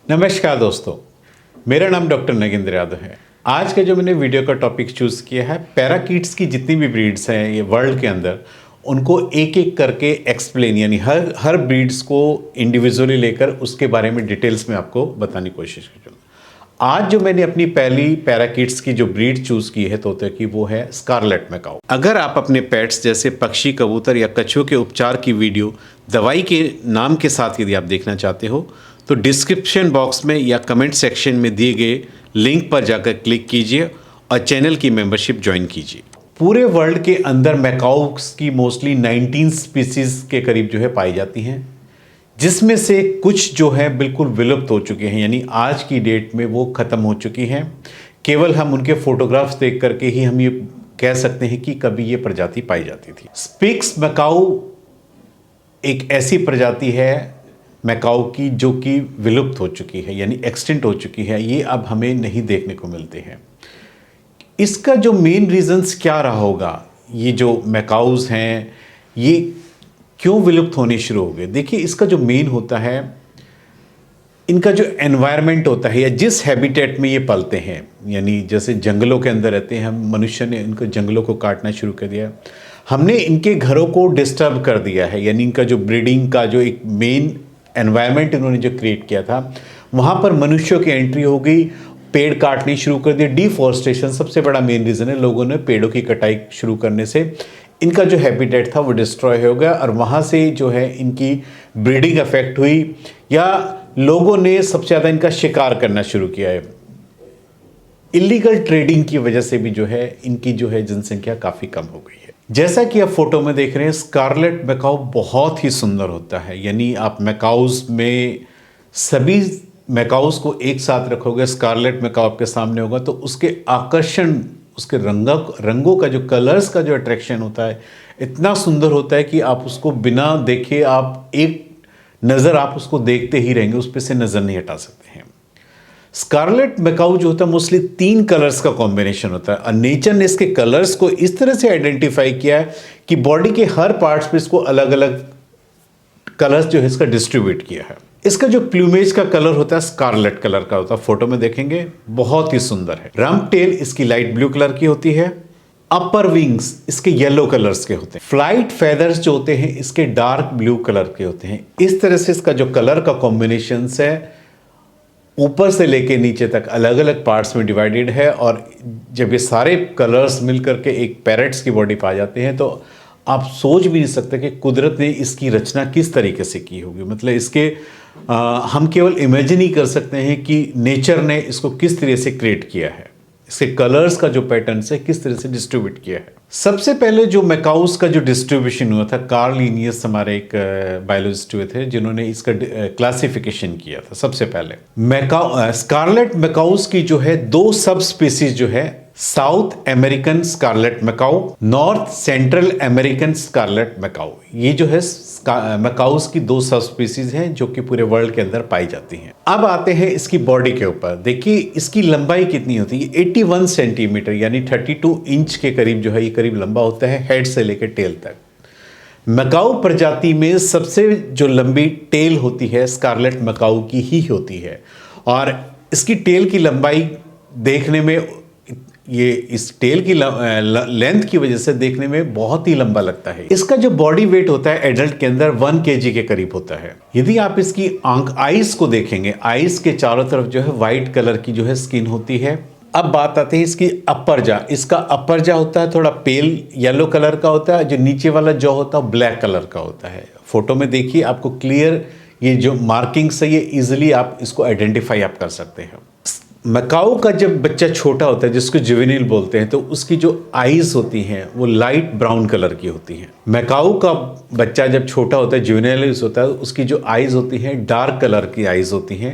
नमस्कार दोस्तों, मेरा नाम डॉक्टर नगेंद्र यादव है। आज का जो मैंने वीडियो का टॉपिक चूज़ किया है, पैराकीट्स की जितनी भी ब्रीड्स हैं ये वर्ल्ड के अंदर, उनको एक एक करके एक्सप्लेन यानी हर ब्रीड्स को इंडिविजुअली लेकर उसके बारे में डिटेल्स में आपको बताने की कोशिश करूँगा। आज जो मैंने अपनी पहली पैराकीट्स की जो ब्रीड चूज़ की है तोते की, वो है स्कारलेट मैकाऊ। अगर आप अपने पेट्स जैसे पक्षी, कबूतर या कछुओं के उपचार की वीडियो दवाई के नाम के साथ यदि आप देखना चाहते हो तो डिस्क्रिप्शन बॉक्स में या कमेंट सेक्शन में दिए गए लिंक पर जाकर क्लिक कीजिए और चैनल की मेंबरशिप ज्वाइन कीजिए। पूरे वर्ल्ड के अंदर मैकाउस की मोस्टली 19 स्पीसीज के करीब जो है पाई जाती हैं, जिसमें से कुछ जो है बिल्कुल विलुप्त हो चुके हैं, यानी आज की डेट में वो ख़त्म हो चुकी हैं। केवल हम उनके फोटोग्राफ्स देख करके ही हम ये कह सकते हैं कि कभी ये प्रजाति पाई जाती थी। स्पिक्स मैकाऊ एक ऐसी प्रजाति है मैकाऊ की जो कि विलुप्त हो चुकी है, यानी एक्सटिंक्ट हो चुकी है। ये अब हमें नहीं देखने को मिलते हैं। इसका जो मेन रीजंस क्या रहा होगा, ये जो मैकाऊज हैं ये क्यों विलुप्त होने शुरू हो गए? देखिए, इसका जो मेन होता है, इनका जो एनवायरनमेंट होता है या जिस हैबिटेट में ये पलते हैं, यानी जैसे जंगलों के अंदर रहते हैं, हम मनुष्य ने इनको जंगलों को काटना शुरू कर दिया, हमने इनके घरों को डिस्टर्ब कर दिया है, यानी इनका जो ब्रीडिंग का जो एक मेन एनवायरनमेंट इन्होंने जो क्रिएट किया था, वहाँ पर मनुष्यों की एंट्री हो गई, पेड़ काटने शुरू कर दिए। डिफॉरेस्टेशन सबसे बड़ा मेन रीज़न है। लोगों ने पेड़ों की कटाई शुरू करने से इनका जो हैबिटेट था वो डिस्ट्रॉय हो गया और वहाँ से जो है इनकी ब्रीडिंग अफेक्ट हुई, या लोगों ने सबसे ज़्यादा इनका शिकार करना शुरू किया है। इलीगल ट्रेडिंग की वजह से भी जो है इनकी जो है जनसंख्या काफ़ी कम हो गई है। जैसा कि आप फोटो में देख रहे हैं, स्कारलेट मैकाऊ बहुत ही सुंदर होता है। यानी आप मैकाऊज में सभी मैकाऊज को एक साथ रखोगे, स्कारलेट मैकाऊ आपके सामने होगा तो उसके आकर्षण, उसके रंगों का जो कलर्स का जो अट्रैक्शन होता है इतना सुंदर होता है कि आप उसको बिना देखे आप एक नज़र आप उसको देखते ही रहेंगे, उस पर से नज़र नहीं हटा सकते हैं। स्कारलेट मैकाऊ जो होता है मोस्टली 3 कलर्स का कॉम्बिनेशन होता है और नेचर ने इसके कलर्स को इस तरह से आइडेंटिफाई किया है कि बॉडी के हर पार्ट्स पे इसको अलग अलग कलर्स जो है इसका डिस्ट्रीब्यूट किया है। इसका जो प्लूमेज का कलर होता है स्कारलेट कलर का होता है, फोटो में देखेंगे बहुत ही सुंदर है। रम्प टेल इसकी लाइट ब्लू कलर की होती है। अपर विंग्स इसके येलो कलर्स के होते हैं। फ्लाइट फेदर्स जो होते हैं इसके डार्क ब्लू कलर के होते हैं। इस तरह से इसका जो कलर का कॉम्बिनेशन है ऊपर से लेके नीचे तक अलग अलग पार्ट्स में डिवाइडेड है, और जब ये सारे कलर्स मिलकर के एक पैरेट्स की बॉडी पा जाते हैं तो आप सोच भी नहीं सकते कि कुदरत ने इसकी रचना किस तरीके से की होगी। मतलब इसके हम केवल इमेजिन ही कर सकते हैं कि नेचर ने इसको किस तरह से क्रिएट किया है, इसके कलर्स का जो पैटर्न है किस तरह से डिस्ट्रीब्यूट किया है। सबसे पहले जो मैकाऊस का जो डिस्ट्रीब्यूशन हुआ था, कार्ल लिनियस हमारे एक बायोलॉजिस्ट हुए थे जिन्होंने इसका क्लासिफिकेशन किया था। सबसे पहले स्कारलेट मैकाऊस की जो है 2 सब स्पीसीज जो है, south American scarlet macaw, north central American scarlet macaw, ये जो है मैकाऊस की 2 सब स्पीसीज हैं जो कि पूरे वर्ल्ड के अंदर पाई जाती हैं। अब आते हैं इसकी बॉडी के ऊपर। देखिए इसकी लंबाई कितनी होती है, 81 सेंटीमीटर यानी 32 इंच के करीब जो है ये करीब लंबा होता है, हेड से लेकर टेल तक। मैकाऊ प्रजाति में सबसे जो लंबी टेल होती है स्कारलेट मैकाऊ की ही होती है, और इसकी टेल की लंबाई देखने में, ये इस टेल की लेंथ की वजह से देखने में बहुत ही लंबा लगता है। इसका जो बॉडी वेट होता है एडल्ट के अंदर 1 kg के करीब होता है। यदि आप इसकी आईज को देखेंगे, आईज के चारों तरफ जो है व्हाइट कलर की जो है स्किन होती है। अब बात आती है इसकी अपर जा। इसका अपर जा होता है थोड़ा पेल येलो कलर का होता है, जो नीचे वाला जॉ होता है ब्लैक कलर का होता है। फोटो में देखिए आपको क्लियर ये जो मार्किंग्स है ये इजिली आप इसको आइडेंटिफाई आप कर सकते हैं। मैकाऊ का जब बच्चा छोटा होता है जिसको जुवेनिल बोलते हैं, तो उसकी जो आईज होती हैं वो लाइट ब्राउन कलर की होती हैं। मैकाऊ का बच्चा जब छोटा होता है, जुवेनिल होता है, उसकी जो आईज होती हैं डार्क कलर की आईज होती हैं,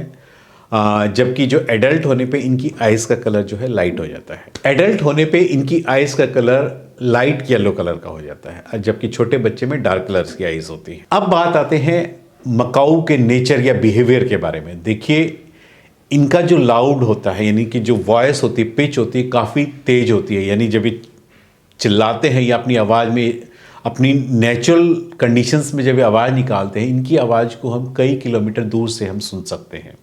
जबकि जो एडल्ट होने पे इनकी आईज का कलर जो है लाइट हो जाता है। एडल्ट होने पे इनकी आईज का कलर लाइट येलो कलर का हो जाता है, जबकि छोटे बच्चे में डार्क कलर की आईज होती है। अब बात आते हैं मैकाऊ के नेचर या बिहेवियर के बारे में। देखिए इनका जो लाउड होता है, यानी कि जो वॉइस होती है, पिच होती है, काफ़ी तेज होती है। यानी जब ये चिल्लाते हैं या अपनी आवाज़ में, अपनी नेचुरल कंडीशंस में जब ये आवाज़ निकालते हैं, इनकी आवाज़ को हम कई किलोमीटर दूर से हम सुन सकते हैं।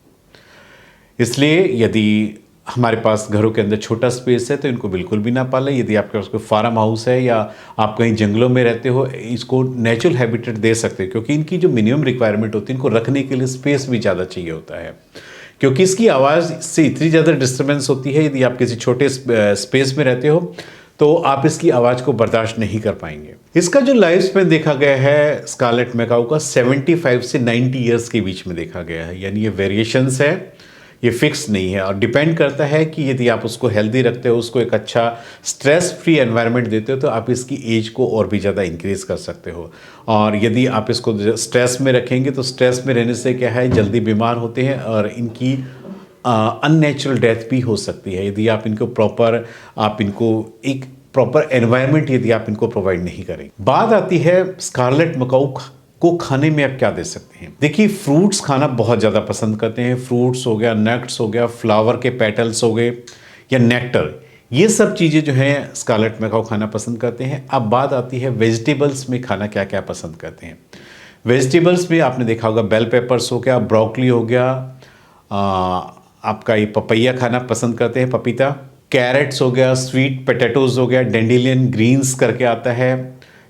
इसलिए यदि हमारे पास घरों के अंदर छोटा स्पेस है तो इनको बिल्कुल भी ना पालें। यदि आपके पास कोई फार्म हाउस है या आप कहीं जंगलों में रहते हो, इसको नेचुरल हैबिटेट दे सकते हो, क्योंकि इनकी जो मिनिमम रिक्वायरमेंट होती है, इनको रखने के लिए स्पेस भी ज़्यादा चाहिए होता है, क्योंकि इसकी आवाज़ से इतनी ज़्यादा डिस्टर्बेंस होती है। यदि आप किसी छोटे स्पेस में रहते हो तो आप इसकी आवाज़ को बर्दाश्त नहीं कर पाएंगे। इसका जो लाइफ स्पैन देखा गया है स्कारलेट मैकाऊ का 75 से 90 ईयर्स के बीच में देखा गया है, यानी ये वेरिएशंस है, ये फिक्स नहीं है और डिपेंड करता है कि यदि आप उसको हेल्दी रखते हो, उसको एक अच्छा स्ट्रेस फ्री एनवायरनमेंट देते हो तो आप इसकी एज को और भी ज़्यादा इंक्रीज़ कर सकते हो। और यदि आप इसको स्ट्रेस में रखेंगे तो स्ट्रेस में रहने से क्या है, जल्दी बीमार होते हैं और इनकी अननेचुरल डेथ भी हो सकती है यदि आप इनको एक प्रॉपर एनवायरनमेंट यदि आप इनको प्रोवाइड नहीं करें। बात आती है स्कारलेट मैकाऊ को खाने में आप क्या दे सकते हैं। देखिए, फ्रूट्स खाना बहुत ज़्यादा पसंद करते हैं। फ्रूट्स हो गया, नट्स हो गया, फ्लावर के पेटल्स हो गए या नेक्टर, ये सब चीज़ें जो हैं स्कारलेट मैकाऊ खाना पसंद करते हैं। अब बात आती है वेजिटेबल्स में खाना क्या क्या पसंद करते हैं। वेजिटेबल्स में आपने देखा होगा बेल पेपर्स हो गया, ब्रोकली हो गया, आपका ये पपैया खाना पसंद करते हैं, पपीता, कैरेट्स हो गया, स्वीट पोटैटोज हो गया, डेंडिलियन ग्रीन्स करके आता है,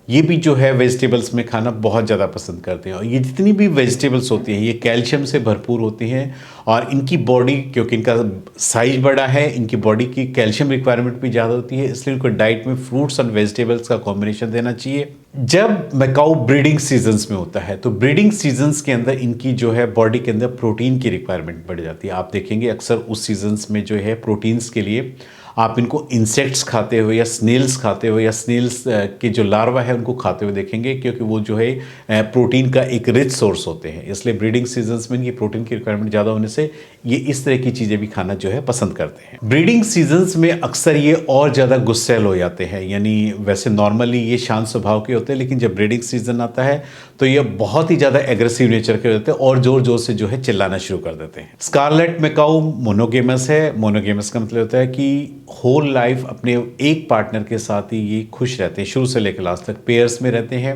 ये भी जो है वेजिटेबल्स में खाना बहुत ज़्यादा पसंद करते हैं। और ये जितनी भी वेजिटेबल्स होती हैं ये कैल्शियम से भरपूर होती हैं और इनकी बॉडी, क्योंकि इनका साइज बड़ा है, इनकी बॉडी की कैल्शियम रिक्वायरमेंट भी ज़्यादा होती है, इसलिए इनको डाइट में फ्रूट्स और वेजिटेबल्स का कॉम्बिनेशन देना चाहिए। जब मैकाऊ ब्रीडिंग सीजन्स में होता है तो ब्रीडिंग सीजन्स के अंदर इनकी जो है बॉडी के अंदर प्रोटीन की रिक्वायरमेंट बढ़ जाती है। आप देखेंगे अक्सर उस सीजन्स में जो है प्रोटीन्स के लिए आप इनको इंसेक्ट्स खाते हुए या स्नेल्स खाते हुए या स्नेल्स के जो लार्वा है उनको खाते हुए देखेंगे, क्योंकि वो जो है प्रोटीन का एक रिच सोर्स होते हैं। इसलिए ब्रीडिंग सीजन्स में ये प्रोटीन की रिक्वायरमेंट ज़्यादा होने से ये इस तरह की चीज़ें भी खाना जो है पसंद करते हैं। ब्रीडिंग सीजन्स में अक्सर ये और ज़्यादा गुस्सैल हो जाते हैं, यानी वैसे नॉर्मली ये शांत स्वभाव के होते हैं, लेकिन जब ब्रीडिंग सीजन आता है तो ये बहुत ही ज़्यादा एग्रेसिव नेचर के होते हैं और ज़ोर ज़ोर से जो है चिल्लाना शुरू कर देते हैं। स्कारलेट मैकाऊ मोनोगेमस है। मोनोगेमस का मतलब होता है कि होल लाइफ अपने एक पार्टनर के साथ ही ये खुश रहते हैं, शुरू से लेकर लास्ट तक पेयर्स में रहते हैं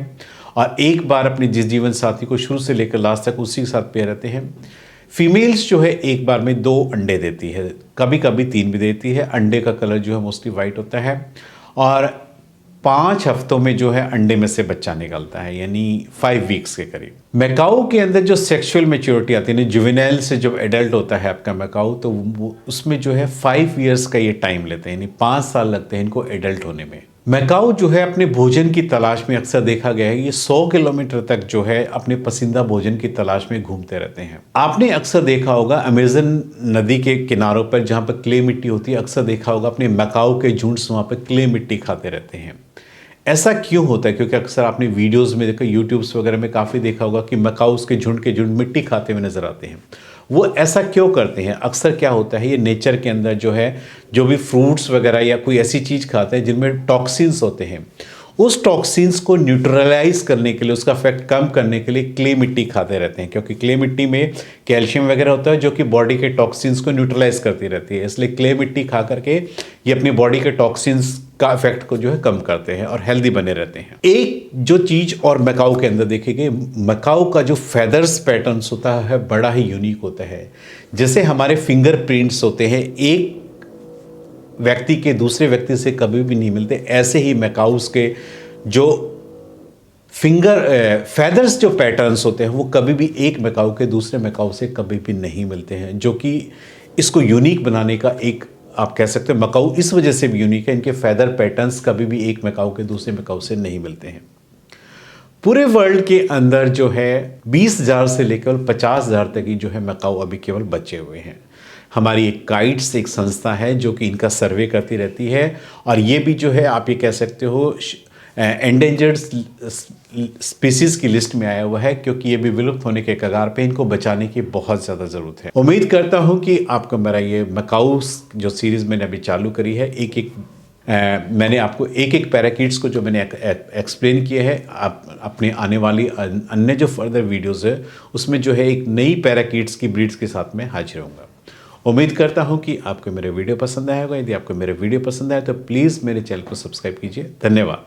और एक बार अपने जिस जीवन साथी को शुरू से लेकर लास्ट तक उसी के साथ पेयर रहते हैं। फीमेल्स जो है एक बार में 2 अंडे देती है, कभी कभी 3 भी देती है। अंडे का कलर जो है मोस्टली वाइट होता है और 5 हफ्तों में जो है अंडे में से बच्चा निकलता है, यानी 5 वीक्स के करीब। मैकाऊ के अंदर जो सेक्सुअल मैच्योरिटी आती है, जुवेनाइल से जब एडल्ट होता है आपका मैकाऊ, तो वो उसमें जो है 5 इयर्स का ये टाइम लेते हैं, यानी 5 साल लगते हैं इनको एडल्ट होने में। मैकाऊ जो है अपने भोजन की तलाश में अक्सर देखा गया है ये 100 किलोमीटर तक जो है अपने पसंदीदा भोजन की तलाश में घूमते रहते हैं। आपने अक्सर देखा होगा अमेज़न नदी के किनारों पर जहाँ पर क्ले मिट्टी होती है, अक्सर देखा होगा अपने मैकाऊ के झुंड्स वहाँ पर क्ले मिट्टी खाते रहते हैं। ऐसा क्यों होता है? क्योंकि अक्सर आपने वीडियोस में देखा, यूट्यूब्स वगैरह में काफ़ी देखा होगा कि मैकाऊस के झुंड मिट्टी खाते हुए नजर आते हैं। वो ऐसा क्यों करते हैं? अक्सर क्या होता है, ये नेचर के अंदर जो है जो भी फ्रूट्स वगैरह या कोई ऐसी चीज़ खाते हैं जिनमें टॉक्सिन्स होते हैं, उस टॉक्सिन्स को न्यूट्रलाइज करने के लिए, उसका इफेक्ट कम करने के लिए क्ले मिट्टी खाते रहते हैं, क्योंकि क्ले मिट्टी में कैल्शियम वगैरह होता है जो कि बॉडी के टॉक्सिन्स को न्यूट्रलाइज करती रहती है। इसलिए क्ले मिट्टी खा करके ये अपनी बॉडी के टॉक्सिन्स का इफेक्ट को जो है कम करते हैं और हेल्दी बने रहते हैं। एक जो चीज़ और मैकाऊ के अंदर देखेंगे, मैकाऊ का जो फेदर्स पैटर्न्स होता है बड़ा ही यूनिक होता है। जैसे हमारे फिंगरप्रिंट्स होते हैं, एक व्यक्ति के दूसरे व्यक्ति से कभी भी नहीं मिलते, ऐसे ही मैकाऊस के जो फेदर्स जो पैटर्न्स होते हैं वो कभी भी एक मैकाऊ के दूसरे मैकाऊ से कभी भी नहीं मिलते हैं, जो कि इसको यूनिक बनाने का एक, आप कह सकते हो मैकाऊ इस वजह से भी यूनिक है, इनके फेदर पैटर्न्स कभी भी एक मैकाऊ के दूसरे मैकाऊ से नहीं मिलते हैं। पूरे वर्ल्ड के अंदर जो है 20,000 से लेकर 50,000 तक की जो है मैकाऊ अभी केवल बचे हुए हैं। हमारी एक काइट्स एक संस्था है जो कि इनका सर्वे करती रहती है और ये भी जो है आप ये कह सकते हो एंडेंजर्ड स्पीसीज की लिस्ट में आया हुआ है, क्योंकि ये भी विलुप्त होने के कगार पे, इनको बचाने की बहुत ज़्यादा ज़रूरत है। उम्मीद करता हूँ कि आपको मेरा ये मैकाऊ जो सीरीज़ मैंने अभी चालू करी है, मैंने आपको एक पैराकीट्स को जो मैंने एक्सप्लेन किया है, आप अपने आने वाली अन्य जो फर्दर वीडियोज़ है उसमें जो है एक नई पैराकीट्स की ब्रीड्स के साथ में हाजिर होऊंगा। उम्मीद करता हूं कि आपको मेरे वीडियो पसंद आया होगा। यदि आपको मेरे वीडियो पसंद आया तो प्लीज़ मेरे चैनल को सब्सक्राइब कीजिए। धन्यवाद।